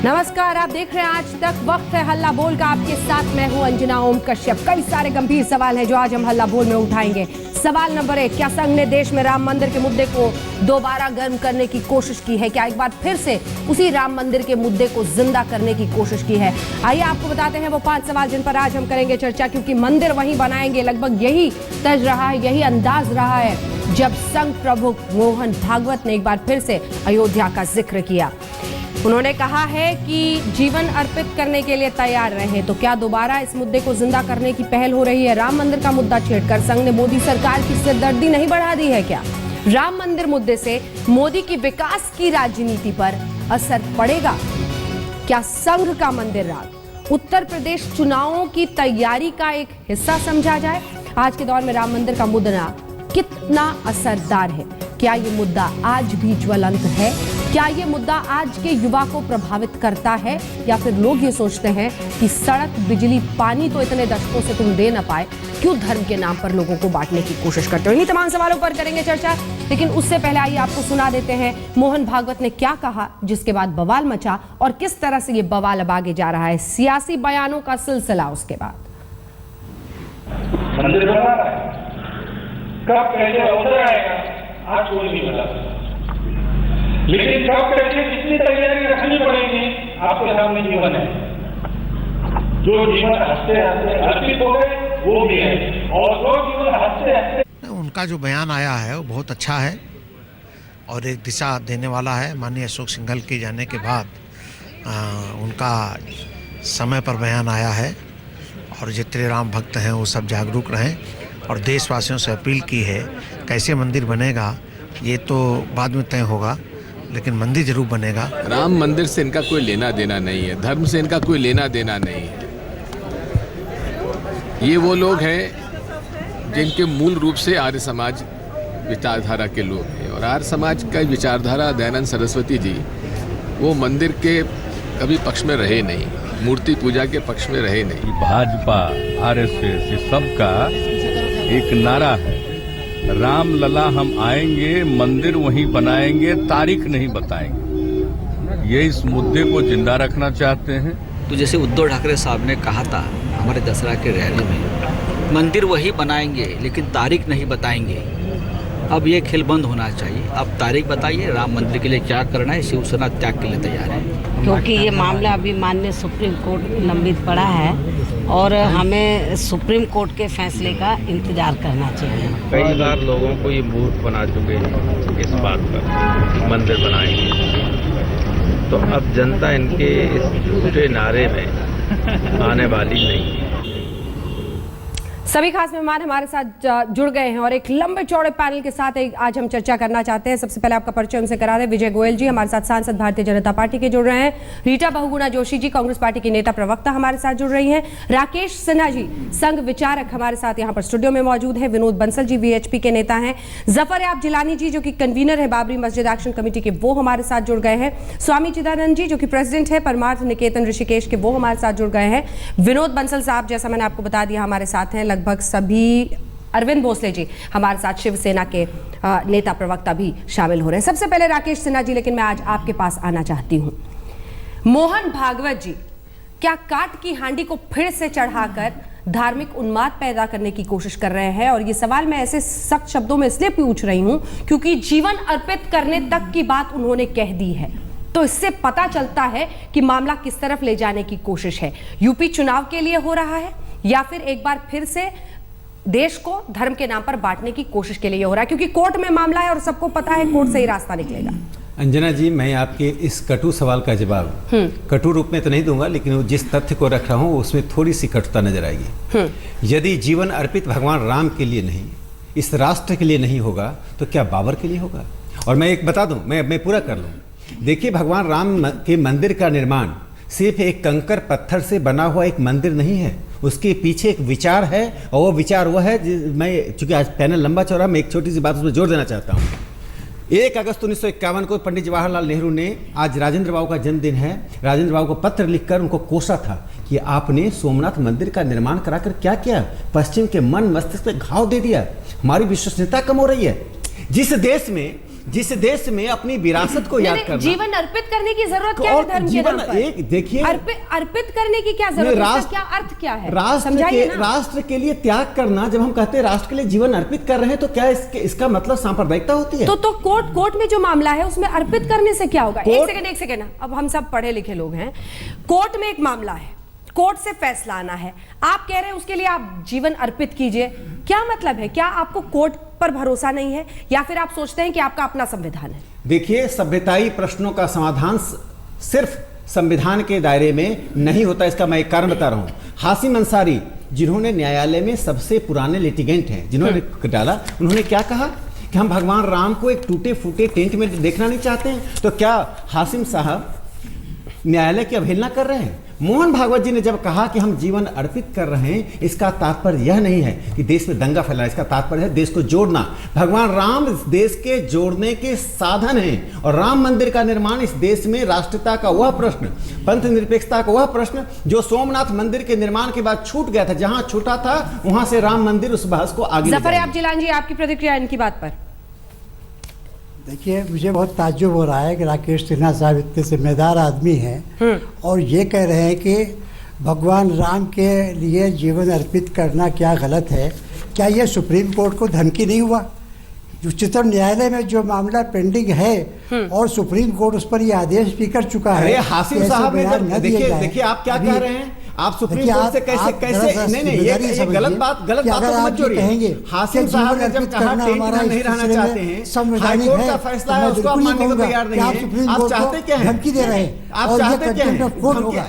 नमस्कार, आप देख रहे हैं आज तक। वक्त है हल्ला बोल का। आपके साथ मैं हूं अंजना ओम कश्यप। कई सारे गंभीर सवाल हैं जो आज हम हल्ला बोल में उठाएंगे। सवाल नंबर 1, क्या संघ ने देश में राम मंदिर के मुद्दे को दोबारा गर्म करने की कोशिश की है? क्या एक बार फिर से उसी राम मंदिर के मुद्दे को जिंदा करने की कोशिश की है? आइए आपको बताते हैं वो 5 सवाल जिन पर आज हम करेंगे चर्चा, क्योंकि मंदिर वहीं बनाएंगे, लगभग यही तर्ज रहा है, यही अंदाज रहा है जब संघ प्रमुख मोहन भागवत ने एक बार फिर से अयोध्या का जिक्र किया। उन्होंने कहा है कि जीवन अर्पित करने के लिए तैयार रहे। तो क्या दोबारा इस मुद्दे को जिंदा करने की पहल हो रही है? राम मंदिर का मुद्दा छेड़कर संघ ने मोदी सरकार की सिरदर्दी नहीं बढ़ा दी है क्या? राम मंदिर मुद्दे से मोदी की विकास की राजनीति पर असर पड़ेगा? क्या संघ का मंदिर राज उत्तर प्रदेश चुनावों की तैयारी का एक हिस्सा समझा जाए? आज के दौर में राम मंदिर का मुद्दा कितना असरदार है? क्या ये मुद्दा आज भी ज्वलंत है? क्या ये मुद्दा आज के युवा को प्रभावित करता है, या फिर लोग ये सोचते हैं कि सड़क, बिजली, पानी तो इतने दशकों से तुम दे न पाए, क्यों धर्म के नाम पर लोगों को बांटने की कोशिश करते हो? इन्हीं तमाम सवालों पर करेंगे चर्चा, लेकिन उससे पहले आइए आपको सुना देते हैं मोहन भागवत ने क्या कहा, जिसके बाद बवाल मचा और किस तरह से ये बवाल अब आगे जा रहा है। सियासी बयानों का सिलसिला उसके बाद। मंदिर बना रहा है, कब कैसे अवसर आएगा आज कोई नहीं बता, लेकिन कब कैसे कितनी तैयारी रखनी पड़ेगी आपके सामने जीवन है। जो जीवन हंसते हंसते अर्पित हो गए वो भी है, और जो जीवन हंसते हंसते। उनका जो बयान आया है वो बहुत अच्छा है और एक दिशा देने वाला है। माननीय अशोक सिंघल के जाने के बाद उनका समय पर बयान आया है, और जितने राम भक्त हैं वो सब जागरूक रहें, और देशवासियों से अपील की है कैसे मंदिर बनेगा ये तो बाद में तय होगा, लेकिन मंदिर जरूर बनेगा। राम मंदिर से इनका कोई लेना देना नहीं है, धर्म से इनका कोई लेना देना नहीं है। ये वो लोग हैं जिनके मूल रूप से आर्य समाज विचारधारा के लोग हैं, और आर्य समाज का विचारधारा दयानंद सरस्वती जी वो मंदिर के कभी पक्ष में रहे नहीं, मूर्ति पूजा के पक्ष में रहे नहीं। भाजपा, आरएसएस सबका एक नारा है, राम लला हम आएंगे, मंदिर वहीं बनाएंगे, तारीख नहीं बताएंगे। ये इस मुद्दे को जिंदा रखना चाहते हैं। तो जैसे उद्धव ठाकरे साहब ने कहा था हमारे दसरा के रैली में, मंदिर वही बनाएंगे लेकिन तारीख नहीं बताएंगे। अब ये खेल बंद होना चाहिए। अब तारीख बताइए, राम मंदिर के लिए क्या करना है। शिवसेना त्याग के लिए तैयार है, क्योंकि ये मामला अभी माननीय सुप्रीम कोर्ट लंबित पड़ा है और हमें सुप्रीम कोर्ट के फैसले का इंतजार करना चाहिए। कई बार लोगों को ये मूर्ख बना चुके हैं इस बात पर, मंदिर बनाएंगे। तो अब जनता इनके इस झूठे नारे में आने वाली नहीं है। सभी खास मेहमान हमारे साथ जुड़ गए हैं और एक लंबे चौड़े पैनल के साथ आज हम चर्चा करना चाहते हैं। सबसे पहले आपका परिचय उनसे करा दें। विजय गोयल जी हमारे साथ सांसद भारतीय जनता पार्टी के जुड़ रहे हैं। रीटा बहुगुणा जोशी जी कांग्रेस पार्टी की नेता प्रवक्ता हमारे साथ जुड़ रही हैं। राकेश सिन्हा जी संघ विचारक हमारे साथ यहाँ पर स्टूडियो में मौजूद है। विनोद बंसल जी वीएचपी के नेता हैं। जफर याब जिलानी जी जो कि कन्वीनर है बाबरी मस्जिद एक्शन कमेटी के, वो हमारे साथ जुड़ गए हैं। स्वामी चिदानंद जी जो कि प्रेसिडेंट है परमार्थ निकेतन ऋषिकेश के, वो हमारे साथ जुड़ गए हैं। विनोद बंसल साहब जैसा मैंने आपको बता दिया हमारे साथ हैं। लगभग सभी, अरविंद भोसले जी हमारे साथ शिवसेना के नेता प्रवक्ता भी शामिल हो रहे हैं। सबसे पहले राकेश सिन्हा जी, लेकिन मैं आज आपके पास आना चाहती हूं। मोहन भागवत जी क्या काट की हांडी को फिर से चढ़ाकर धार्मिक उन्माद पैदा करने की कोशिश कर रहे हैं? और ये सवाल मैं ऐसे सख्त शब्दों में इसलिए पूछ रही हूं क्योंकि जीवन अर्पित करने तक की बात उन्होंने कह दी है, तो इससे पता चलता है कि मामला किस तरफ ले जाने की कोशिश है। यूपी चुनाव के लिए हो रहा है या फिर एक बार फिर से देश को धर्म के नाम पर बांटने की कोशिश के लिए हो रहा है? क्योंकि कोर्ट में मामला है और सबको पता है कोर्ट से ही रास्ता निकलेगा। अंजना जी, मैं आपके इस कटु सवाल का जवाब कटु रूप में तो नहीं दूंगा, लेकिन जिस तथ्य को रख रहा हूं उसमें थोड़ी सी कटुता नजर आएगी। यदि जीवन अर्पित भगवान राम के लिए नहीं, इस राष्ट्र के लिए नहीं होगा तो क्या बाबर के लिए होगा? और मैं एक बता दूं, मैं पूरा कर लूं। देखिए, भगवान राम के मंदिर का निर्माण सिर्फ एक कंकर पत्थर से बना हुआ एक मंदिर नहीं है, उसके पीछे एक विचार है, और वो विचार वो है मैं, चूंकि आज पैनल लंबा चौड़ा, मैं एक छोटी सी बात उसमें जोड़ देना चाहता हूँ। 1 अगस्त 1951 को पंडित जवाहरलाल नेहरू ने, आज राजेंद्र बाबू का जन्मदिन है, राजेंद्र बाबू को पत्र लिखकर उनको कोसा था कि आपने सोमनाथ मंदिर का निर्माण कराकर क्या किया? पश्चिम के मन मस्तिष्क पे घाव दे दिया, हमारी विश्वसनीयता कम हो रही है। जिस देश में जिस देश में अपनी विरासत को याद करना, जीवन अर्पित करने की जरूरत क्या है धर्म के नाम पर? एक देखिए, अर्पित करने की क्या जरूरत है? इसका क्या अर्थ क्या है? राष्ट्र के लिए त्याग करना, जब हम कहते हैं राष्ट्र के लिए जीवन अर्पित कर रहे हैं, तो क्या इसका मतलब सांप्रदायिकता होती है? तो कोर्ट में जो मामला है उसमें अर्पित करने से क्या होगा? एक सेकंड, अब हम सब पढ़े लिखे लोग हैं। कोर्ट में एक मामला है, कोर्ट से फैसला आना है, आप कह रहे हैं उसके लिए आप जीवन अर्पित कीजिए, क्या मतलब है? क्या आपको कोर्ट पर भरोसा नहीं है, या फिर आप सोचते हैं कि आपका अपना संविधान है? देखिए, सभ्यताई प्रश्नों का समाधान सिर्फ संविधान के दायरे में नहीं होता। इसका मैं एक कारण बता रहा हूं। हाशिम अंसारी, जिन्होंने न्यायालय में सबसे पुराने लिटिगेंट हैं, जिन्होंने डाला, उन्होंने क्या कहा कि हम भगवान राम को एक टूटे फूटे टेंट में देखना नहीं चाहते हैं। तो क्या हाशिम साहब न्यायालय की अवहेलना कर रहे हैं? मोहन भागवत जी ने जब कहा कि हम जीवन अर्पित कर रहे हैं, इसका तात्पर्य यह नहीं है कि देश में दंगा फैलाना, इसका तात्पर्य है देश को जोड़ना। भगवान राम इस देश के जोड़ने के साधन हैं, और राम मंदिर का निर्माण इस देश में राष्ट्रीयता का वह प्रश्न, पंथ निरपेक्षता का वह प्रश्न जो सोमनाथ मंदिर के निर्माण के बाद छूट गया था, जहां छूटा था वहां से राम मंदिर उस बहस को आगे। जफर याब जिलान जी, आपकी प्रतिक्रिया इनकी बात पर? देखिए, मुझे बहुत ताज्जुब हो रहा है कि राकेश सिन्हा साहब इतने जिम्मेदार आदमी हैं और ये कह रहे हैं कि भगवान राम के लिए जीवन अर्पित करना क्या गलत है। क्या ये सुप्रीम कोर्ट को धमकी नहीं हुआ? उच्चतम न्यायालय में जो मामला पेंडिंग है और सुप्रीम कोर्ट उस पर ये आदेश भी कर चुका है। अरे हाशिम साहब ने देखिए आप क्या कह रहे हैं, आप सुप्रीम कोर्ट से कैसे नहीं, ये गलत बात मत जोड़िए। हाशिम साहब ने जब कहा टेंट में नहीं रहना चाहते हैं, हाई कोर्ट का फैसला है, उसको आप मानने को तैयार नहीं है। आप चाहते क्या हैं? धमकी दे रहे हैं। आप चाहते क्या हैं?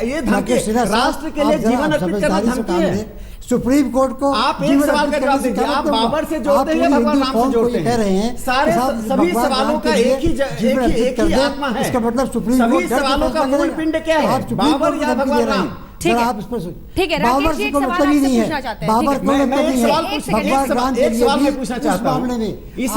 ये धमकी राष्ट्र के लिए जीवन अर्पित करना धमकी है। सुप्रीम कोर्ट को आप एक सवाल का जवाब दीजिए, आप बाबर से जोड़ते हैं, भगवान राम से जोड़ते हैं? कह रहे हैं सारे सभी सवालों का एक ही आत्मा है। इसका मतलब सुप्रीम कोर्ट सभी सवालों का मूल पिंड क्या है? बाबर या भगवान राम? ठीक है, बाबर से कोई मतलब ही नहीं है। बाबर को मतलब नहीं है। भगवान राम के लिए भी पूछना चाहता हूं, इस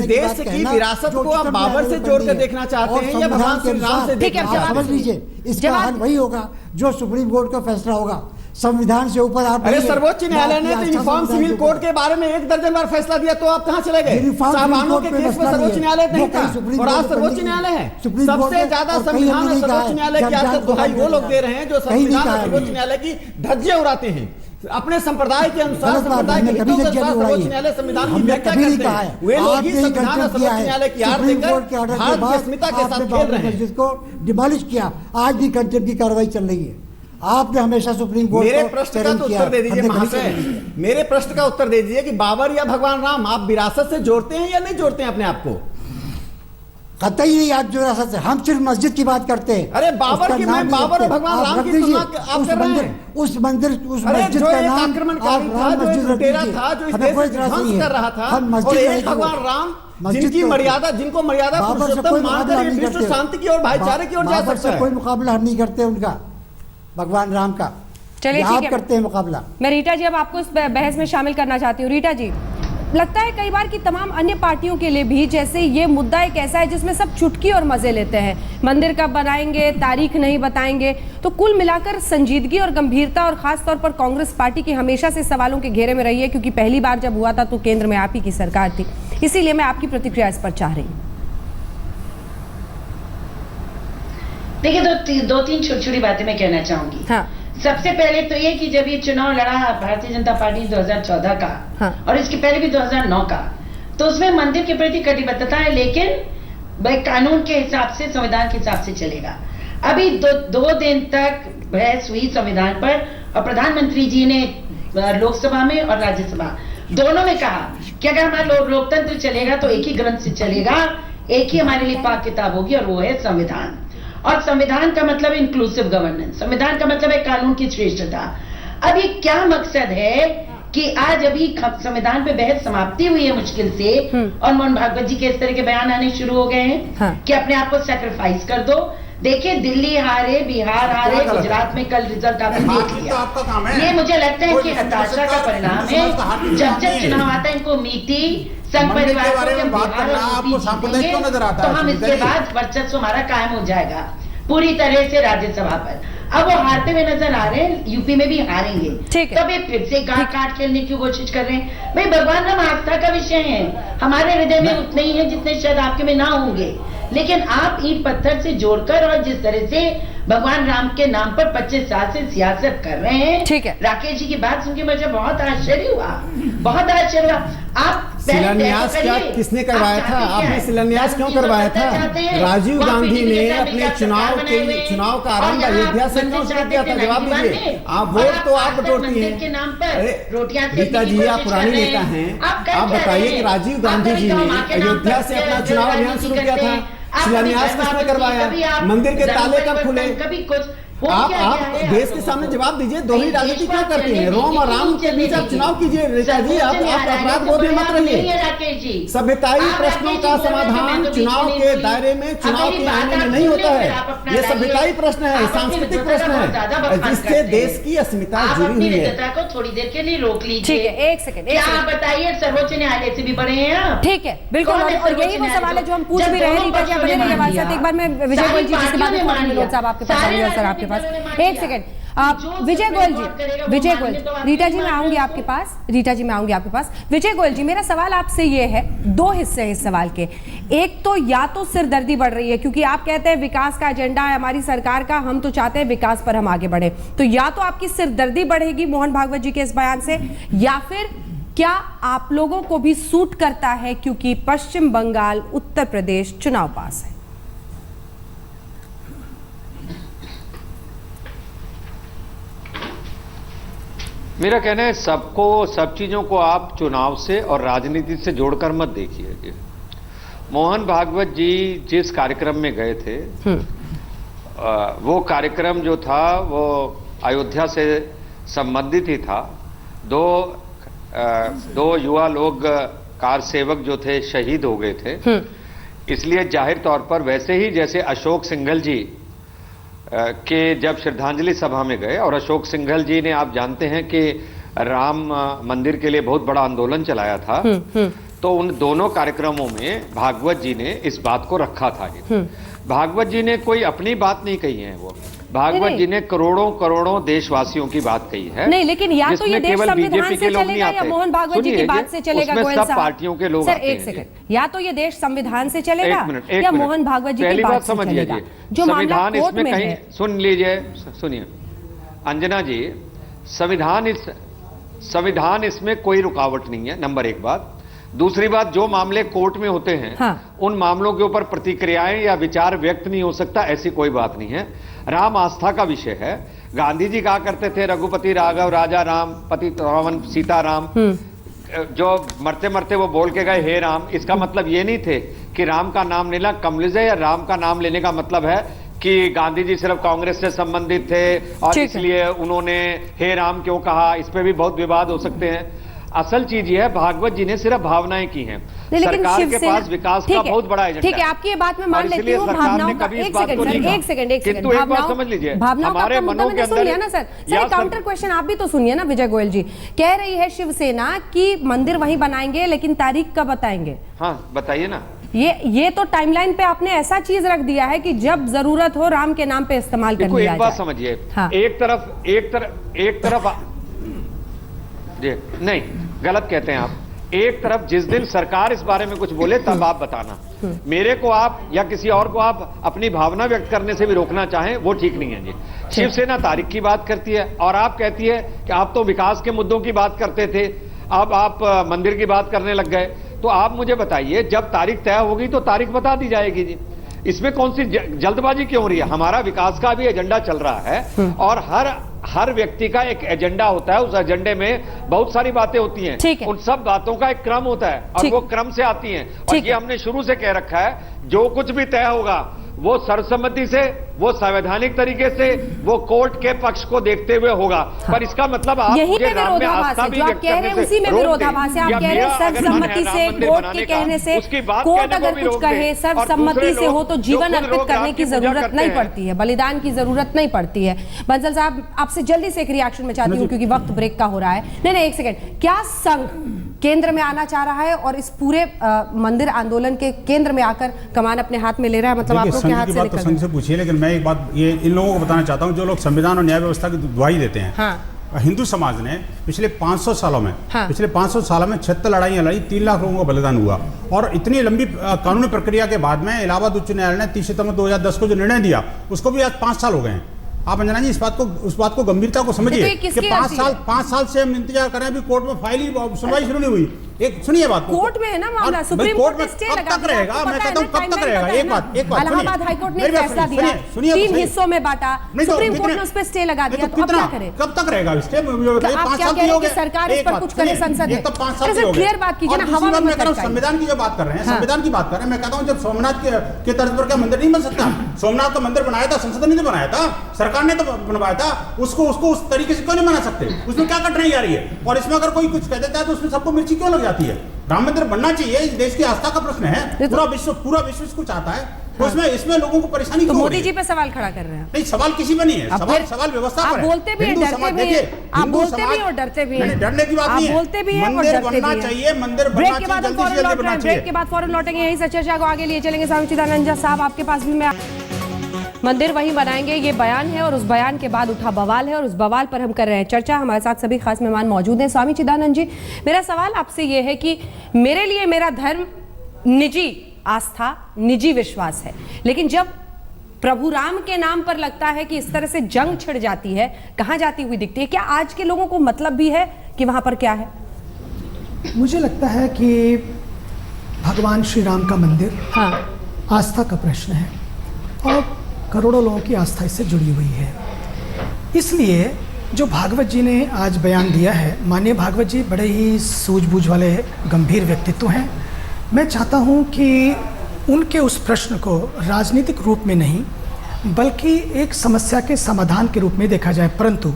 देश की विरासत को आप बाबर से जोड़ कर देखना चाहते हैं या भगवान श्री राम से? ठीक है, समझ लीजिए, इसका हल वही होगा जो सुप्रीम कोर्ट का फैसला होगा। संविधान से ऊपर आप। अरे सर्वोच्च न्यायालय ने तो यूनिफॉर्म सिविल कोड के बारे में 1 दर्जन बार फैसला दिया, तो आप कहां चले गए? सामानों के केस में सर्वोच्च न्यायालय नहीं था, और आज सर्वोच्च न्यायालय है। सबसे ज्यादा संविधान और सर्वोच्च न्यायालय की आज दुहाई वो लोग दे रहे हैं जो संविधान और सर्वोच्च न्यायालय की धज्जियां उड़ाते हैं। अपने संप्रदाय के अनुसार, संप्रदाय के हितों के अनुसार सर्वोच्च न्यायालय संविधान की व्याख्या करते हैं। वे लोग ही संविधान और सर्वोच्च न्यायालय की आड़ देकर भारत की अस्मिता के साथ खेल रहे हैं, जिसको डिमोलिश किया। आज भी कंटेम्प्ट की कार्रवाई चल रही है। आपने हमेशा सुप्रीम कोर्ट मेरे प्रश्न का तो उत्तर दे दीजिए महाशय, मेरे प्रश्न का उत्तर दे दीजिए कि बाबर या भगवान राम, आप विरासत से जोड़ते हैं या नहीं जोड़ते हैं अपने आप को? कतई नहीं, आप विरासत से, हम सिर्फ मस्जिद की बात करते हैं। अरे बाबर की, मैं बाबर और भगवान राम की तुलना आप कर रहे हैं। उस मंदिर, उस मस्जिद का नाम आक्रमणकारी था, जो इस लुटेरा था, जो इस देश को ध्वंस कर रहा था, और एक भगवान राम जिनकी मर्यादा, जिनको मर्यादा पुरुषोत्तम मानकर विश्व शांति की और भाईचारे की ओर जा सकता है। कोई मुकाबला हम नहीं करते उनका, भगवान राम का। चलिए ठीक है, करते हैं मुकाबला। मैं रीटा जी अब आपको इस बहस में शामिल करना चाहती हूँ। रीटा जी, लगता है कई बार कि तमाम अन्य पार्टियों के लिए भी जैसे ये मुद्दा एक ऐसा है जिसमें सब चुटकी और मजे लेते हैं, मंदिर कब बनाएंगे, तारीख नहीं बताएंगे, तो कुल मिलाकर संजीदगी और गंभीरता और खास तौर पर कांग्रेस पार्टी की हमेशा से सवालों के घेरे में रही है, क्योंकि पहली बार जब हुआ था तो केंद्र में आप ही की सरकार थी। इसीलिए मैं आपकी प्रतिक्रिया इस पर चाह रही हूँ। देखिए, दो तीन छोटी छोटी बातें मैं कहना चाहूंगी। हाँ। सबसे पहले तो ये कि जब ये चुनाव लड़ा भारतीय जनता पार्टी 2014 का, हाँ। और इसके पहले भी 2009 का, तो उसमें मंदिर के प्रति कटिबद्धता है, लेकिन कानून के हिसाब से, संविधान के हिसाब से चलेगा। अभी दो दिन तक बहस हुई संविधान पर, और प्रधानमंत्री जी ने लोकसभा में और राज्यसभा दोनों में कहा कि अगर हमारा लोकतंत्र चलेगा तो एक ही ग्रंथ से चलेगा, एक ही हमारे लिए पाक किताब होगी, और वो है संविधान। और संविधान का मतलब इंक्लूसिव गवर्नेंस, संविधान का मतलब है कानून की श्रेष्ठता। अब ये क्या मकसद है कि आज अभी संविधान पे बहस समाप्ति हुई है मुश्किल से, और मोहन भागवत जी के इस तरह के बयान आने शुरू हो गए हैं। हाँ। कि अपने आप को सैक्रिफाइस कर दो। देखिए, दिल्ली हारे, बिहार हारे, गुजरात में कल रिजल्ट आपने देख लिया। ये मुझे लगता है कि हताशा का परिणाम है। जब जब चुनाव आता है, इनको मीति संघ परिवार को तो हम इसके बाद वर्चस्व हमारा कायम हो जाएगा। पूरी तरह से राज्यसभा पर। अब वो हारते हुए नजर आ रहे हैं, यूपी में भी हारेंगे, तब ये फिर से गांठ काट खेलने की कोशिश कर रहे हैं। भाई भगवान राम आस्था का विषय है, हमारे हृदय में उतने ही है जितने शायद आपके में ना होंगे, लेकिन आप ईंट पत्थर से जोड़कर और जिस तरह से भगवान राम के नाम पर 25 साल से सियासत कर रहे हैं। ठीक है, राकेश जी की बात सुन के मुझे बहुत आश्चर्य हुआ, बहुत आश्चर्य हुआ। आप शिलान्यास क्या किसने करवाया था? आपने शिलान्यास क्यों करवाया था? राजीव गांधी ने अपने चुनाव का आरंभ अयोध्या से क्यों शुरू किया था? जवाब दीजिए। आप वोट तो आप बटोरती हैं। रीता जी, आप पुरानी नेता हैं, आप बताइए कि राजीव गांधी जी ने अयोध्या से अपना चुनाव अभियान शुरू किया था, शिलान्यास किसने करवाया? मंदिर के ताले कब खुले? कभी कुछ आप देश के सामने जवाब दीजिए। दोहरी राजनीति क्यों करती हैं? रोम और राम के बीच आप चुनाव कीजिए। ऋचा जी, आप अपराध बोध में मत रहिए। सभ्यताई प्रश्नों का समाधान चुनाव के दायरे में, चुनाव के आईने में नहीं होता है। ये सभ्यताई प्रश्न है, सांस्कृतिक प्रश्न है, जिससे देश की अस्मिता जुड़ी हुई है। को थोड़ी देर के लिए रोक लीजिए। ठीक है, एक सेकंड। आप बताइए, सर्वोच्च न्यायालय से भी बड़े हैं आप। ठीक है, बिल्कुल। और यही वो सवाल है जो हम पूछ भी रहे हैं। रीता जी, बने रहिए हमारे साथ। एक बार मैं विजय गोयल जी, जिसके बाद विनोद साहब आपके पास आएंगे, और सर आपके पास एक सेकंड। विजय गोयल जी, रीता जी मैं आऊंगी आपके पास। विजय गोयल जी, मेरा सवाल आपसे ये है, दो हिस्से हैं इस सवाल के। एक तो या तो सिरदर्दी बढ़ रही है, क्योंकि आप कहते हैं विकास का एजेंडा है हमारी सरकार का, हम तो चाहते हैं विकास पर हम आगे बढ़े, तो या तो आपकी सिरदर्दी बढ़ेगी मोहन भागवत जी के इस बयान से, या फिर क्या आप लोगों को भी सूट करता है क्योंकि पश्चिम बंगाल, उत्तर प्रदेश चुनाव पास है? मेरा कहना है सबको, सब चीज़ों को आप चुनाव से और राजनीति से जोड़कर मत देखिए। मोहन भागवत जी जिस कार्यक्रम में गए थे, वो कार्यक्रम जो था वो अयोध्या से संबंधित ही था। दो युवा लोग, कार सेवक जो थे, शहीद हो गए थे। इसलिए जाहिर तौर पर वैसे ही जैसे अशोक सिंघल जी के जब श्रद्धांजलि सभा में गए, और अशोक सिंघल जी ने, आप जानते हैं कि राम मंदिर के लिए बहुत बड़ा आंदोलन चलाया था, तो उन दोनों कार्यक्रमों में भागवत जी ने इस बात को रखा था। भागवत जी ने कोई अपनी बात नहीं कही है, वो भागवत जी ने करोड़ों करोड़ों देशवासियों की बात कही है। नहीं, लेकिन या तो ये देश संविधान से चलेगा या मोहन भागवत जी की बात से चलेगा। गोयल साहब, सब पार्टियों के लोग सर एक सेकंड, या तो ये देश संविधान से चलेगा या मोहन भागवत जी की बात से चलेगा। जो संविधान इसमें कहीं, सुन लीजिए, सुनिए अंजना जी, संविधान इसमें कोई रुकावट नहीं है, नंबर एक बात। दूसरी बात, जो मामले कोर्ट में होते हैं, हाँ, उन मामलों के ऊपर प्रतिक्रियाएं या विचार व्यक्त नहीं हो सकता, ऐसी कोई बात नहीं है। राम आस्था का विषय है। गांधी जी कहा करते थे, रघुपति राघव राजा राम, पति रावण सीता राम। जो मरते मरते वो बोल के गए हे राम, इसका मतलब ये नहीं थे कि राम का नाम लेना कम्युनिज्म है, या राम का नाम लेने का मतलब है कि गांधी जी सिर्फ कांग्रेस से संबंधित थे और इसलिए उन्होंने हे राम क्यों कहा। इस पे भी बहुत विवाद हो सकते हैं। असल चीज ये है, भागवत जी ने सिर्फ भावनाएं की हैं। सरकार के पास विकास का बहुत बड़ा एजेंडा है। ठीक है, आपकी ये बात मैं मान लेती हूँ। भावनाओं का, एक सेकंड, समझ लीजिए, हमारे मनों के अंदर, सुन लिया ना सर। सर काउंटर क्वेश्चन आप भी तो सुनिए ना। विजय गोयल जी कह रही है शिवसेना कि मंदिर वहीं बनाएंगे, लेकिन तारीख कब बताएंगे? हाँ बताइए ना। ये तो टाइमलाइन पे आपने ऐसा चीज रख दिया है कि जब जरूरत हो राम के नाम पे इस्तेमाल कर लिया जाए। एक बात समझिए, एक तरफ नहीं, गलत कहते हैं आप। एक तरफ जिस दिन सरकार इस बारे में कुछ बोले तब आप बताना। मेरे को आप या किसी और को आप अपनी भावना व्यक्त करने से भी रोकना चाहें, वो ठीक नहीं है जी। शिवसेना तारीख की बात करती है और आप कहती है कि आप तो विकास के मुद्दों की बात करते थे, अब आप मंदिर की बात करने लग गए। तो आप मुझे बताइए, जब तारीख तय होगी तो तारीख बता दी जाएगी जी। इसमें कौन सी जल्दबाजी क्यों हो रही है? हमारा विकास का भी एजेंडा चल रहा है और हर व्यक्ति का एक एजेंडा होता है। उस एजेंडे में बहुत सारी बातें होती हैं, उन सब बातों का एक क्रम होता है और वो क्रम से आती हैं। और ये हमने शुरू से कह रखा है, जो कुछ भी तय होगा वो सर्वसम्मति से, वो संवैधानिक तरीके से, वो कोर्ट के पक्ष को देखते हुए होगा। पर इसका मतलब आप मुझे राम में आस्था भी व्यक्त करने से उसी में विरोधाभास है। आप कह रहे हैं सर्वसम्मति से, कोर्ट के कहने से, कोर्ट अगर कुछ कहे सर्वसम्मति से हो तो जीवन अर्पित करने की जरूरत नहीं पड़ती है, बलिदान की जरूरत नहीं पड़ती है। बंसल साहब, आपसे जल्दी से एक रिएक्शन में चाहती हूँ क्योंकि वक्त ब्रेक का हो रहा है। नहीं, एक सेकंड, केंद्र में आना चाह रहा है और इस पूरे मंदिर आंदोलन के केंद्र में आकर कमान अपने हाथ में ले रहा है, मतलब आप लोग के हाथ से बात तो संघ से पूछिए, लेकिन मैं एक बात ये इन लोगों को बताना चाहता हूँ जो लोग संविधान और न्याय व्यवस्था की दुहाई देते हैं। हाँ। हिंदू समाज ने पिछले 500 सालों में पिछले 500 सालों में 76 लड़ाइयाँ लड़ी, 3 लाख लोगों का बलिदान हुआ, और इतनी लंबी कानूनी प्रक्रिया के बाद में इलाहाबाद उच्च न्यायालय ने 30 सितंबर 2010 को जो निर्णय दिया उसको भी आज 5 साल हो गए हैं। आप अंजना जी उस बात को गंभीरता को समझिए कि 5 साल से हम इंतजार कर रहे हैं, अभी कोर्ट में फाइल ही सुनवाई शुरू नहीं हुई। एक सुनिए बात, कोर्ट में है ना मामला, सुप्रीम कोर्ट में स्टे लगा, कब तक रहेगा? मैं कहता हूं कब तक रहेगा? एक बात इलाहाबाद हाईकोर्ट ने फैसला दिया, 3 हिस्सों में बांटा, सुप्रीम कोर्ट ने उस पर स्टे लगा दिया, तो अब क्या करें? कब तक रहेगा स्टे? आप क्या कह रहे हैं कि सरकार इस पर कुछ करे संसद में? तो 5 साल की क्लियर बात कीजिए ना, हवा में मत करके। संविधान की जो बात कर रहे हैं, संविधान की बात कर रहे हैं, मैं कहता हूं जब सोमनाथ के तर्ज पर क्या मंदिर नहीं बन सकता? सोमनाथ का मंदिर बनाया था, संसद ने तो बनाया था, सरकार ने तो बनवाया था, उसको उस तरीके से क्यों नहीं बना सकते? उसमें क्या कठिनाई आ रही है? और इसमें अगर कोई कुछ कह देता है तो उसमें सबको मिर्ची क्यों लग जाती है? राम मंदिर बनना चाहिए, इस देश की आस्था का प्रश्न है, पूरा विश्व इसको चाहता है, तो इसमें लोगों को परेशानी क्यों हो रही है? मोदी जी पे सवाल खड़ा कर रहे हैं। नहीं, सवाल किसी पे नहीं है, सवाल व्यवस्था पर है। आप बोलते भी हैं, डरते भी हैं, आप बोलते भी और डरते भी हैं। डरने की बात नहीं है, बोलते भी हैं और मंदिर डरते भी बनना हैं। चाहिए, मंदिर बनना चाहिए, ब्रेक के बाद फौरन लौटेंगे, यहीं से चर्चा को आगे लिए चलेंगे। स्वामी चिदानंद साहब, आपके पास भी मैं मंदिर वहीं बनाएंगे, ये बयान है और उस बयान के बाद उठा बवाल है और उस बवाल पर हम कर रहे हैं चर्चा। हमारे साथ सभी खास मेहमान मौजूद हैं। स्वामी चिदानंद जी, मेरा सवाल आपसे ये है कि मेरे लिए मेरा धर्म निजी आस्था, निजी विश्वास है, लेकिन जब प्रभु राम के नाम पर लगता है कि इस तरह से जंग छिड़ जाती है, कहाँ जाती हुई दिखती है? क्या आज के लोगों को मतलब भी है कि वहां पर क्या है? मुझे लगता है कि भगवान श्री राम का मंदिर आस्था का प्रश्न है और करोड़ों लोगों की आस्था इससे जुड़ी हुई है। इसलिए जो भागवत जी ने आज बयान दिया है, माननीय भागवत जी बड़े ही सूझबूझ वाले गंभीर व्यक्तित्व हैं। मैं चाहता हूं कि उनके उस प्रश्न को राजनीतिक रूप में नहीं बल्कि एक समस्या के समाधान के रूप में देखा जाए, परंतु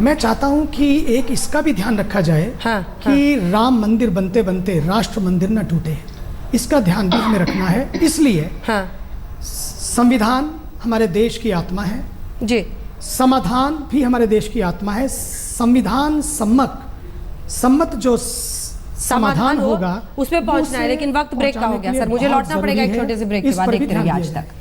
मैं चाहता हूं कि एक इसका भी ध्यान रखा जाए कि राम मंदिर बनते बनते राष्ट्र मंदिर न टूटे, इसका ध्यान भी हमें रखना है। इसलिए संविधान हमारे देश की आत्मा है जी, समाधान भी हमारे देश की आत्मा है। संविधान सम्मत जो समाधान होगा उस पे पहुंचना है, लेकिन वक्त ब्रेक का हो गया सर, मुझे लौटना पड़ेगा एक छोटे से ब्रेक के बाद। देखते रहिए आज तक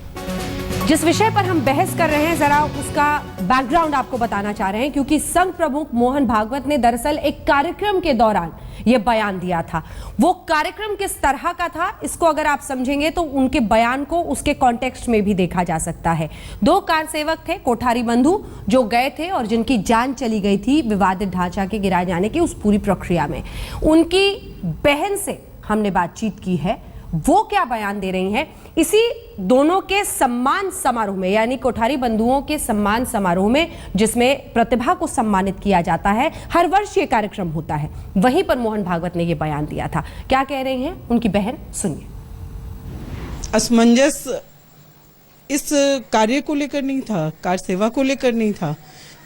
जिस विषय पर हम बहस कर रहे हैं, जरा उसका बैकग्राउंड आपको बताना चाह रहे हैं, क्योंकि संघ प्रमुख मोहन भागवत ने दरअसल एक कार्यक्रम के दौरान यह बयान दिया था। वो कार्यक्रम किस तरह का था, इसको अगर आप समझेंगे तो उनके बयान को उसके कॉन्टेक्स्ट में भी देखा जा सकता है। 2 कार सेवक थे कोठारी बंधु जो गए थे और जिनकी जान चली गई थी विवादित ढांचा के गिराए जाने की उस पूरी प्रक्रिया में। उनकी बहन से हमने बातचीत की है, वो क्या बयान दे रही हैं, इसी दोनों के सम्मान समारोह में, यानी कोठारी बंधुओं के सम्मान समारोह में, जिसमें प्रतिभा को सम्मानित किया जाता है, हर वर्ष ये कार्यक्रम होता है, वहीं पर मोहन भागवत ने ये बयान दिया था। क्या कह रही हैं उनकी बहन, सुनिए। असमंजस इस कार्य को लेकर नहीं था, कार्य सेवा को लेकर नहीं था,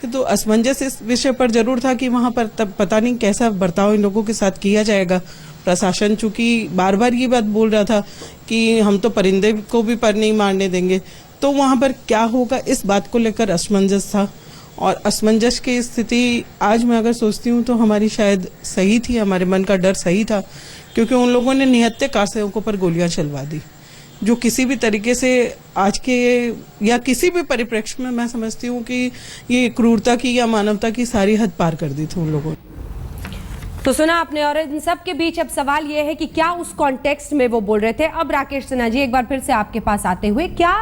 तो असमंजस इस विषय पर जरूर था कि वहां पर तब पता नहीं कैसा बर्ताव इन लोगों के साथ किया जाएगा। प्रशासन चूंकि बार बार ये बात बोल रहा था कि हम तो परिंदे को भी पर नहीं मारने देंगे, तो वहां पर क्या होगा इस बात को लेकर असमंजस था। और असमंजस की स्थिति आज मैं अगर सोचती हूँ तो हमारी शायद सही थी, हमारे मन का डर सही था, क्योंकि उन लोगों ने निहत्थे कारसेवकों पर गोलियां चलवा दी, जो किसी भी तरीके से आज के या किसी भी परिप्रेक्ष्य में मैं समझती हूँ कि ये क्रूरता की या मानवता की सारी हद पार कर दी थी उन लोगों ने। तो सुना आपने, और इन सब के बीच अब सवाल यह है कि क्या उस कॉन्टेक्स्ट में वो बोल रहे थे। अब राकेश सिन्हा जी, एक बार फिर से आपके पास आते हुए, क्या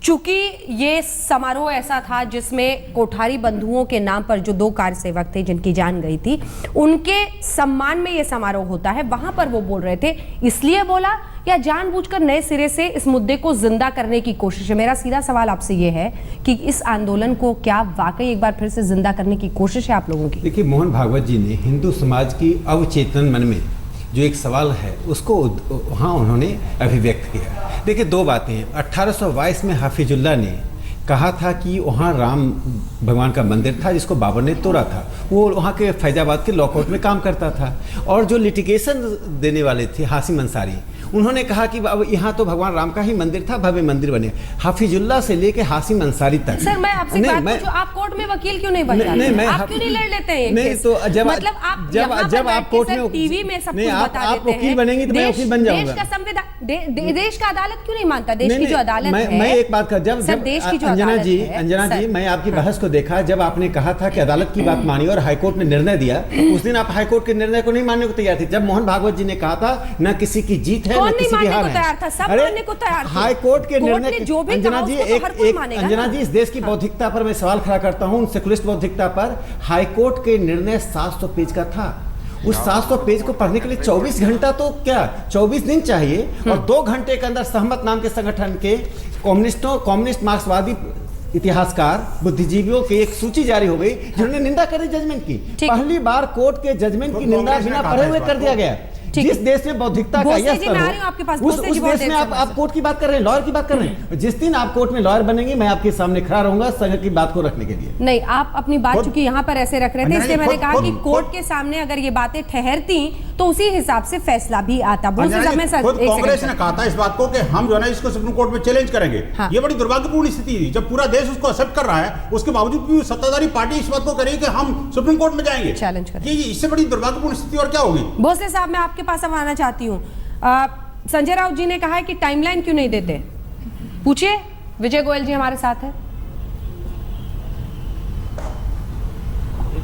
चूंकि ये समारोह ऐसा था जिसमें कोठारी बंधुओं के नाम पर जो 2 कार सेवक थे जिनकी जान गई थी, उनके सम्मान में ये समारोह होता है, वहां पर वो बोल रहे थे, इसलिए बोला या जानबूझकर नए सिरे से इस मुद्दे को जिंदा करने की कोशिश है? मेरा सीधा सवाल आपसे ये है कि इस आंदोलन को क्या वाकई एक बार फिर से जिंदा करने की कोशिश है आप लोगों की? देखिए, मोहन भागवत जी ने हिंदू समाज की अवचेतन मन में जो एक सवाल है उसको वहाँ उन्होंने अभिव्यक्त किया। देखिए, 2 बातें हैं। 1822 में हाफिजुल्लाह ने कहा था कि वहाँ राम भगवान का मंदिर था जिसको बाबर ने तोड़ा था। वो वहाँ के फैजाबाद के लॉकआउट में काम करता था। और जो लिटिगेशन देने वाले थे हाशिम अंसारी, उन्होंने कहा कि अब यहाँ तो भगवान राम का ही मंदिर था, भव्य मंदिर बने। हाफिजुल्लाह से लेके हाशिम अंसारी तक। सर मैं आपसे बात पूछूं, आप कोर्ट में वकील क्यों नहीं बन जाते? आप क्यों नहीं लड़ लेते हैं? नहीं तो जब आप कोर्ट में टीवी में सब कुछ बता देते हैं, वकील बनेंगी तो मैं वकील बन जाऊंगा। देश का संविधान, देश का अदालत क्यों नहीं मानता? देश की जो अदालत है, मैं एक बात कर, जब देश की जो अंजना जी मैं आपकी बहस को देखा, जब आपने कहा था कि अदालत की बात मानी और हाईकोर्ट ने निर्णय दिया, उस दिन आप हाईकोर्ट के निर्णय को नहीं मानने को तैयार थे। जब मोहन भागवत जी ने कहा था न किसी की जीत है न किसी की हार है, हाई कोर्ट के निर्णय। अंजना जी इस देश की बौद्धिकता पर मैं सवाल खड़ा करता हूं, सेकुलरिस्ट बौद्धिकता पर। हाई कोर्ट के निर्णय 700 पेज का था। उस 700 पेज को पढ़ने के लिए 24 घंटा तो क्या 24 दिन चाहिए, और 2 घंटे के अंदर सहमत नाम के संगठन के कम्युनिस्ट मार्क्सवादी इतिहासकार बुद्धिजीवियों की एक सूची जारी हो गई जिन्होंने निंदा करी जजमेंट की। पहली बार कोर्ट के जजमेंट की निंदा बिना पढ़े हुए कर दिया गया। जिस देश में बौद्धिकता का यह स्तर हो, उस देश में आप कोर्ट की बात कर रहे हैं, लॉयर की बात कर रहे हैं। जिस दिन आप कोर्ट में लॉयर बनेंगे, मैं आपके सामने खड़ा रहूंगा संघ की बात को रखने के लिए। नहीं, आप अपनी बात चूंकि यहाँ पर ऐसे रख रहे थे, इसलिए मैंने कहा कि कोर्ट के सामने अगर ये बातें ठहरती तो उसी हिसाब से फैसला भी आता। कांग्रेस ने कहा था इस बात को कि हम जो है ना इसको सुप्रीम कोर्ट में चैलेंज करेंगे। ये बड़ी दुर्भाग्यपूर्ण स्थिति थी जब पूरा देश उसको एक्सेप्ट कर रहा है, उसके बावजूद भी सत्ताधारी पार्टी इस बात को कह रही है कि हम सुप्रीम कोर्ट में जाएंगे, चैलेंज करेंगे। इससे बड़ी दुर्भाग्यपूर्ण स्थिति और क्या होगी? भोसले साहब, मैं आपके पास अब आना चाहती हूँ। संजय राउत जी ने कहा है कि टाइमलाइन क्यों नहीं देते, पूछिए। विजय गोयल जी हमारे साथ है।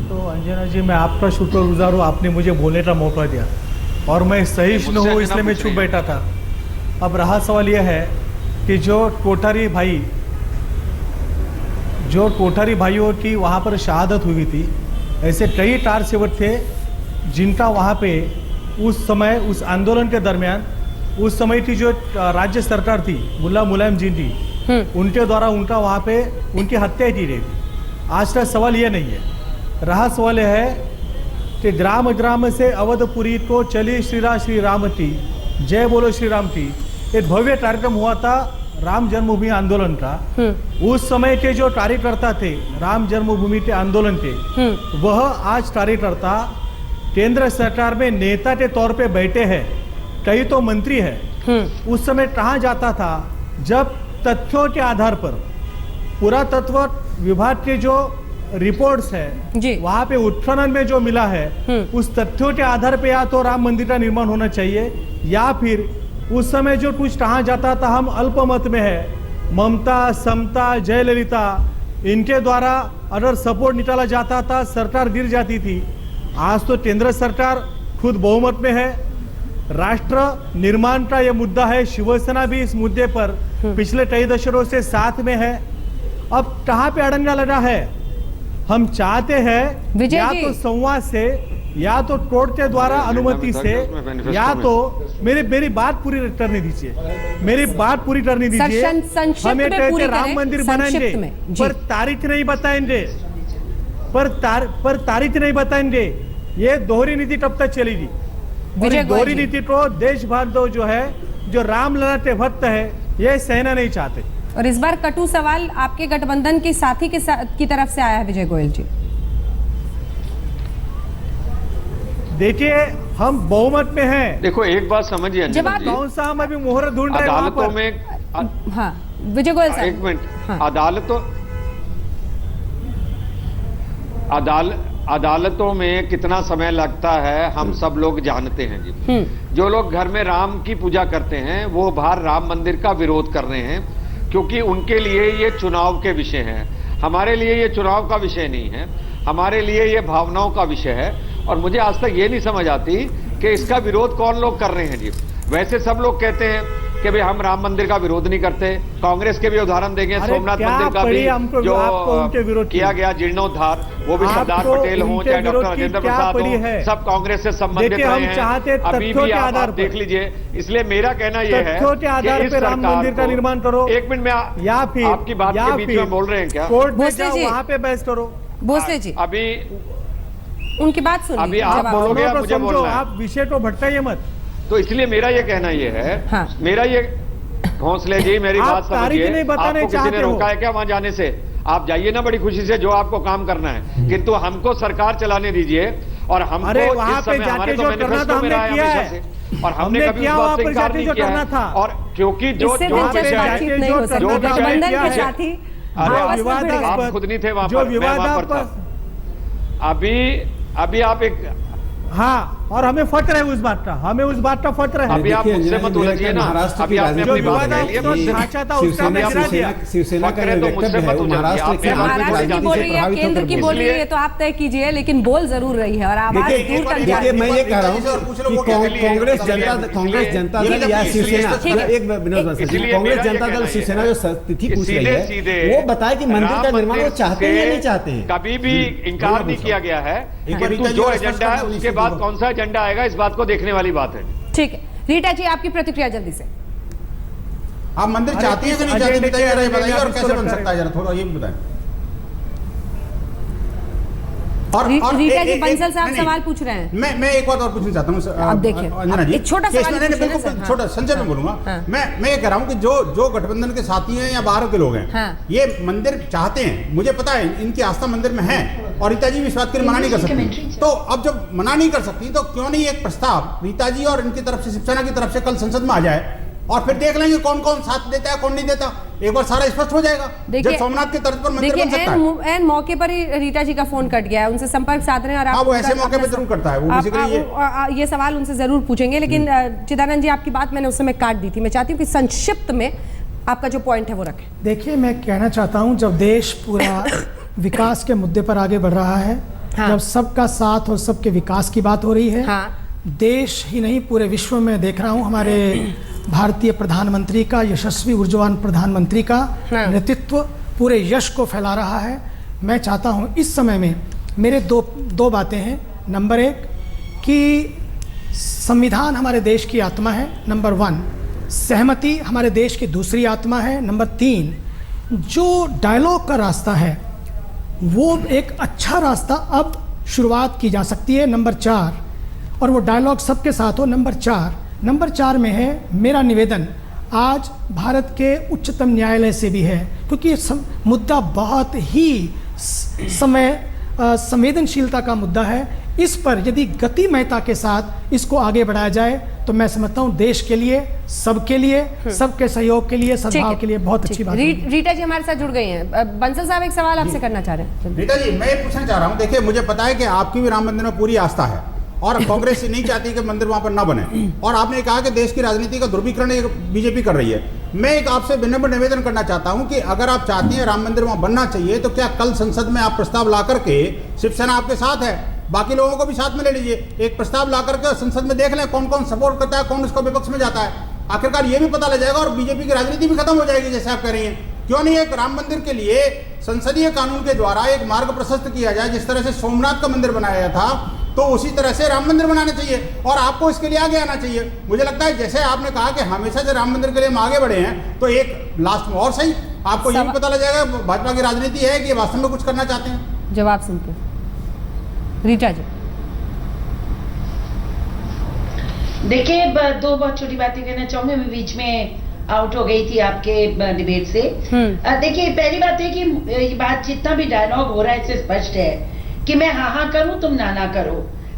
तो अंजना जी, मैं आपका शुक्रगुजार हूँ, आपने मुझे बोलने का मौका दिया और मैं सहिष्णु हूँ, इसलिए मैं चुप बैठा था। अब रहा सवाल यह है कि जो कोठारी भाइयों की वहाँ पर शहादत हुई थी, ऐसे कई टार सेवक थे जिनका वहाँ पे उस समय, उस आंदोलन के दरमियान, उस समय की जो राज्य सरकार थी, मुल्ला मुलायम जी थी, उनके द्वारा उनका वहाँ पे उनकी हत्या की गई थी। आज का सवाल ये नहीं है। रहा सवाल यह है कि ग्राम ग्राम से अवधपुरी को चली श्री राम की, जय बोलो श्री राम की, एक भव्य कार्यक्रम हुआ था राम जन्मभूमि आंदोलन का। उस समय के जो कार्यकर्ता थे राम जन्मभूमि के आंदोलन के, वह आज कार्यकर्ता केंद्र सरकार में नेता के तौर पे बैठे हैं, कई तो मंत्री है। उस समय कहाँ जाता था जब तथ्यों के आधार पर पुरातत्व विभाग के जो रिपोर्ट्स है वहाँ पे उत्खनन में जो मिला है, उस तथ्यों के आधार पे या तो राम मंदिर का निर्माण होना चाहिए, या फिर उस समय जो कुछ कहा जाता था हम अल्पमत में है, ममता, समता, जयललिता, इनके द्वारा अगर सपोर्ट निकाला जाता था सरकार गिर जाती थी। आज तो केंद्र सरकार खुद बहुमत में है। राष्ट्र निर्माण का यह मुद्दा है, शिवसेना भी इस मुद्दे पर पिछले कई दशकों से साथ में है। अब कहाँ पे अड़ंगा लगा है? हम चाहते हैं या तो संवाद से, या तो कोर्ट के द्वारा अनुमति से, या तो मेरी बात पूरी करने दीजिए, मेरी बात पूरी करने दीजिए। हम ये कहते राम मंदिर बनाएंगे पर तारीख नहीं बताएंगे, पर तारीख नहीं बताएंगे। ये दोहरी नीति कब तक चलेगी? दोहरी नीति को देश बांधव जो है, जो रामलला के भक्त है, ये सहना नहीं चाहते। और इस बार कटु सवाल आपके गठबंधन के साथी की तरफ से आया है विजय गोयल जी। देखिए, हम बहुमत में हैं। देखो एक बात समझिए, जब आप कौन सा हम अभी मोहर ढूंढ रहे हैं अदालतों में। हाँ विजय गोयल साहब, एक मिनट। अदालतों में कितना समय लगता है हम सब लोग जानते हैं जी। जो लोग घर में राम की पूजा करते हैं वो बाहर राम मंदिर का विरोध कर रहे हैं, क्योंकि उनके लिए ये चुनाव के विषय हैं। हमारे लिए ये चुनाव का विषय नहीं है, हमारे लिए ये भावनाओं का विषय है। और मुझे आज तक ये नहीं समझ आती कि इसका विरोध कौन लोग कर रहे हैं जी। वैसे सब लोग कहते हैं कि भाई हम राम मंदिर का विरोध नहीं करते। कांग्रेस के भी उदाहरण देंगे, सोमनाथ मंदिर का भी जो किया गया जीर्णोद्धार, वो भी सरदार पटेल हो चाहे डॉक्टर राजेंद्र प्रसाद हो, सब कांग्रेस से संबंधित रहे हैं। अभी भी आप देख लीजिए। इसलिए मेरा कहना यह है कि इस सरकार का निर्माण करो। एक मिनट में आपकी बात के बीच में बोल रहे हैं क्या? वहाँ पे बहस करो। भोसले जी, अभी उनकी बात सुनिए। अभी आप बोलोगे, मुझे बोलना है। आप विषय को भटकाइए मत। तो इसलिए मेरा ये कहना ये है, मेरा ये भोंसले जी मेरी आप बात तारीख समझिए, नहीं बताने आपको किसी चाहते ने हो। रोका है क्या वहां जाने से? आप जाइए ना बड़ी खुशी से, जो आपको काम करना है, किंतु हमको सरकार चलाने दीजिए और हमको अरे वहाँ इस पे समय हमारे जाके तो जो करना मैनिफेस्टो था में रहा हमने है किया हमेशा है। से, और हमने कभी उस बात से इनकार नहीं किया है। और क्योंकि जो इससे जो दिलचस्प बातचीत नहीं हो सकती। गठबंधन के साथी आपस में भिड़ गए। आप खुद नहीं थे वहां जो पर, मैं वहां पर विवादास्पद था। अभी आप एक हाँ, और हमें फक्र है उस बात का, हमें उस बात का फक्र है। अभी आप मुझसे मत उलझिए ना, अभी आपने अपनी बात कह ली है। ढांचा था उसका हमने गिरा दिया। शिवसेना का जो वक्तव्य है वो महाराष्ट्र के महाराष्ट्र की बोल रही है, केंद्र की बोल रही है, तो आप तय कीजिए, लेकिन बोल जरूर रही है और आवाज दूर तक जा रही देखिए, है। मैं ये कह रहा हूँ कि कांग्रेस जनता दल या शिवसेना, एक विनोद बंसल जी, कांग्रेस जनता दल शिवसेना जो तिथि पूछ रही है वो बताए कि मंदिर का निर्माण वो चाहते हैं या नहीं चाहते हैं। कभी भी इंकार नहीं किया गया है, किंतु जो एजेंडा है उसके बाद कौन सा एजेंडा आएगा इस बात को देखने वाली बात है। ठीक है, रीटा जी आपकी प्रतिक्रिया जल्दी से। आप मंदिर चाहती है कि नहीं चाहती, बताइए और कैसे बन सकता है, जरा थोड़ा ये भी बताएं। रीटा जी बंसल साहब सवाल पूछ रहे हैं। मैं एक बात और पूछना चाहता हूँ अब देखिए, अंजना जी, एक छोटा सवाल बिल्कुल छोटा संजय में बोलूंगा। मैं ये कह रहा हूँ कि जो गठबंधन के साथी हैं या बाहर के लोग हैं, ये मंदिर चाहते हैं, मुझे पता है इनकी आस्था मंदिर में है, और रीता जी भी इस बात के लिए मना नहीं कर सकती। तो अब जब मना नहीं कर सकती तो क्यों नहीं एक प्रस्ताव रीता जी और इनकी तरफ से, शिवसेना की तरफ से कल संसद में आ जाए, और फिर देख लेंगे कौन कौन साथ देता है, कौन नहीं देता, एक बार सारा स्पष्ट हो जाएगा। जब सोमनाथ के तर्ज पर मंदिर बन सकता है। एन मौके पर ही रीटा जी का फोन कट गया है, उनसे संपर्क साध रहे हैं, और वो ऐसे मौके पर जरूर करता है, वो बेसिकली ये सवाल उनसे जरूर पूछेंगे। लेकिन चिदानंद जी, आपकी बात मैंने उस समय काट दी थी, मैं चाहती हूँ कि संक्षिप्त में आपका जो पॉइंट है वो रखें। देखिए, मैं कहना चाहता हूँ, जब देश पूरा विकास के मुद्दे पर आगे बढ़ रहा है, जब सबका साथ और सबके विकास की बात हो रही है, देश ही नहीं पूरे विश्व में देख रहा हूँ हमारे भारतीय प्रधानमंत्री का, यशस्वी ऊर्जावान प्रधानमंत्री का नेतृत्व पूरे यश को फैला रहा है। मैं चाहता हूँ इस समय में मेरे दो बातें हैं। नंबर एक कि संविधान हमारे देश की आत्मा है, नंबर 1 सहमति हमारे देश की दूसरी आत्मा है, नंबर 3 जो डायलॉग का रास्ता है वो एक अच्छा रास्ता अब शुरुआत की जा सकती है, नंबर 4, और वो डायलॉग सबके साथ हो, नंबर 4 में है मेरा निवेदन आज भारत के उच्चतम न्यायालय से भी है, क्योंकि ये मुद्दा बहुत ही संवेदनशीलता का मुद्दा है। इस पर यदि गतिमयता के साथ इसको आगे बढ़ाया जाए तो मैं समझता हूँ देश के लिए, सबके लिए, सबके सहयोग के लिए, सद्भाव के लिए बहुत अच्छी बात है। रीटा जी हमारे साथ जुड़ गई हैं। बंसल साहब एक सवाल आपसे करना चाह रहे हैं। रीटा जी, मैं ये पूछना चाह रहा हूँ, देखिए मुझे पता है कि आपकी भी राम मंदिर में पूरी आस्था है और कांग्रेस नहीं चाहती कि मंदिर वहां पर ना बने, और आपने कहा कि देश की राजनीति का ध्रुवीकरण बीजेपी कर रही है। मैं एक आपसे विनम्र निवेदन करना चाहता हूं कि अगर आप चाहती हैं राम मंदिर वहां बनना चाहिए, तो क्या कल संसद में आप प्रस्ताव ला करके, शिवसेना आपके साथ है, बाकी लोगों को भी साथ में ले लीजिए, एक प्रस्ताव ला करके संसद में देख लें कौन कौन सपोर्ट करता है, कौन उसको विपक्ष में जाता है। आखिरकार ये भी पता लग जाएगा और बीजेपी की राजनीति भी खत्म हो जाएगी, जैसे आप कह रही हैं। क्यों नहीं एक राम मंदिर के लिए संसदीय कानून के द्वारा एक मार्ग प्रशस्त किया जाए, जिस तरह से सोमनाथ का मंदिर बनाया था, तो उसी तरह से राम मंदिर बनाना चाहिए, और आपको इसके लिए आगे आना चाहिए। मुझे लगता है जैसे आपने कहा कि हमेशा से राम मंदिर के लिए हम आगे बढ़े हैं, तो एक लास्ट में और सही आपको ये भी पता लग जाएगा भाजपा की राजनीति है कि वास्तव में कुछ करना चाहते हैं। जवाब सुनते हैं रीटा जी। देखिए, दो बहुत छोटी बातें कहना चाहूंगी, मैं बीच में आउट हो गई थी आपके डिबेट से। देखिए, पहली बात है कि ये बात जितना भी डायलॉग हो रहा है इससे स्पष्ट है कि मैं हाँ करूं, तुम ना करो।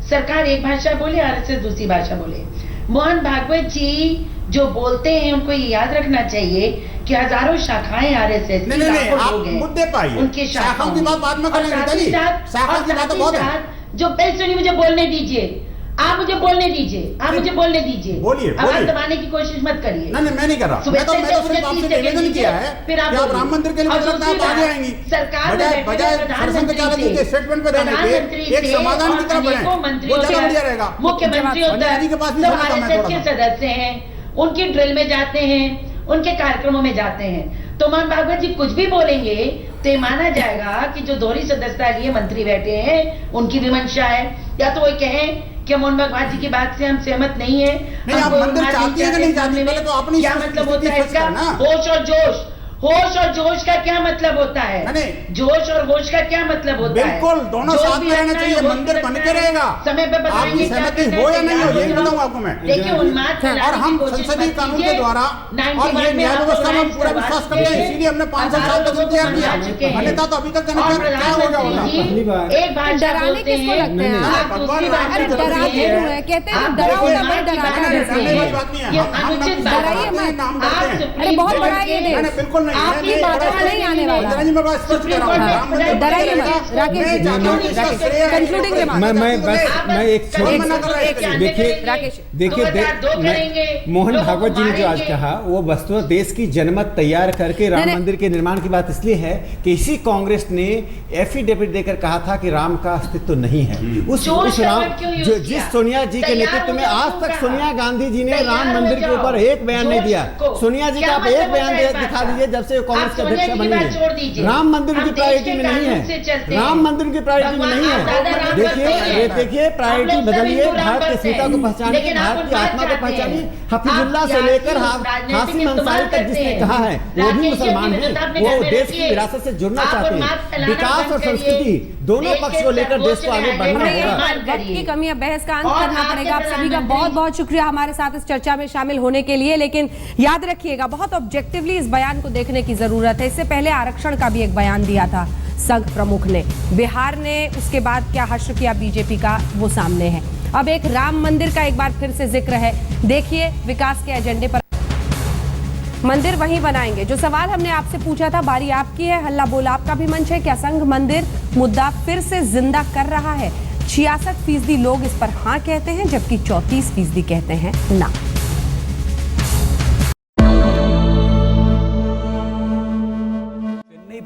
सरकार एक भाषा बोले, आरएसएस दूसरी भाषा बोले। मोहन भागवत जी जो बोलते हैं उनको ये याद रखना चाहिए कि हजारों शाखाएं आरएसएस की, लाखों लोग हैं, मुद्दे पाइए, उनकी शाखाओं की बात बाद में करेंगे। जो पहले सुनिए, मुझे बोलने दीजिए, आप मुझे बोलने दीजिए, आप मुझे बोलने दीजिए। बोलिए, अब आप दबाने की कोशिश मत करिए। नहीं, मैं नहीं कर रहा। मैं तो सिर्फ आपसे निवेदन किया है फिर कि आप राम मंदिर के लिए मुझे लगता है आप आगे आएंगी। सरकार बजाय प्रधानमंत्री के स्टेटमेंट पे जाने के एक समाधान की तरफ बढ़ें, वो ज्यादा बढ़िया रहेगा। मुख्यमंत्री के पास के सदस्य हैं, उनकी ड्रिल में जाते हैं, उनके कार्यक्रमों में जाते हैं, तो मोहन भागवत जी कुछ भी बोलेंगे तो ये माना जाएगा कि जो दोहरी सदस्यता लिए मंत्री बैठे हैं उनकी भी मंशा है, या तो वो कहें कि मोहन भागवत जी की बात से हम सहमत नहीं है। नहीं, आप मंदिर चाहती हैं कि नहीं चाहती, पहले तो अपनी क्या मतलब होता है इसका? होश और जोश, होश और जोश का क्या मतलब होता है? जोश और होश का क्या मतलब होता है? बिल्कुल, दोनों साथ में रहना चाहिए, मंदिर बन के रहेगा। समय पे बताएंगे सहमति हो या नहीं हो, यही बताऊं आपको मैं। देखिए उन्माद और हम संसदीय कानून के द्वारा और ये न्याय व्यवस्था में पूरा विश्वास करते हैं, इसीलिए हमने 500 साल तक इंतजार किया। अन्यथा तो अभी तक क्या हो गया होता। एक बात डराने किसको लगते हैं? अरे डराते क्यों है? कहते हैं डराओ ना भाई, डराना डराइए मत। अरे बहुत बड़ा ये देश, बिल्कुल नहीं, आपकी बातों में नहीं आने वाला। डराइए मत। Rakesh ji concluding remark. मैं एक देखिए मोहन भागवत जी ने जो आज कहा वो वस्तुतः देश की जनमत तैयार करके राम मंदिर के निर्माण की बात इसलिए है कि इसी कांग्रेस ने एफिडेविट देकर कहा था कि राम का अस्तित्व नहीं है। उस राम जिस सोनिया जी के नेतृत्व में आज तक सोनिया गांधी जी ने राम मंदिर के ऊपर एक बयान नहीं दिया। सोनिया जी का आप एक बयान दिखा दीजिए जब से कांग्रेस के अध्यक्ष बनी है। राम मंदिर की प्रायोरिटी में नहीं है, राम मंदिर की प्रायोरिटी में नहीं है। देखिए प्रायोरिटी बदलिए, भारत की सीता को पहचानिए, भारत की आत्मा को पहचानिए। हफीजुल्लाह से लेकर हासिम अंसारी तक जिसने कहा है वो भी मुसलमान है, वो देश की विरासत से जुड़ना चाहते हैं। विकास और संस्कृति दोनों पक्ष को लेकर देश को आगे बढ़ना होगा। वक्त की कमी है, बहस का अंत करना पड़ेगा। आप सभी का बहुत बहुत शुक्रिया हमारे साथ इस चर्चा में शामिल होने के लिए। लेकिन याद रखिएगा बहुत ऑब्जेक्टिवली इस बयान को देखने की जरूरत है। इससे पहले आरक्षण का भी एक बयान दिया था संघ प्रमुख ने, बिहार ने उसके बाद क्या हश्र किया बीजेपी का वो सामने है। अब एक राम मंदिर का एक बार फिर से जिक्र है। देखिए विकास के एजेंडे पर मंदिर वहीं बनाएंगे। जो सवाल हमने आपसे पूछा था बारी आपकी है। हल्ला बोल आपका भी मंच है। क्या संघ मंदिर मुद्दा फिर से जिंदा कर रहा है? 66% लोग इस पर हाँ कहते हैं जबकि 34% कहते हैं ना।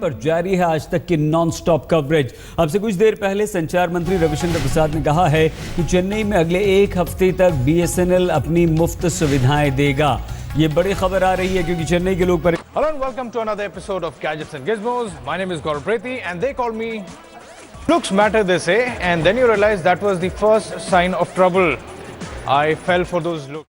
पर जारी है आज तक की नॉन स्टॉप कवरेज। अब से कुछ देर पहले संचार मंत्री रविशंकर प्रसाद ने कहा है कि चेन्नई में अगले एक हफ्ते तक बीएसएनएल अपनी मुफ्त सुविधाएं देगा। ये बड़ी खबर आ रही है क्योंकि चेन्नई के लोग Hello and welcome to another episode of Gadgets and Gizmos. My name is Gaurav Prethi and they call me Looks Matter, they say, and then you realize that was the first sign of trouble. I fell for those looks.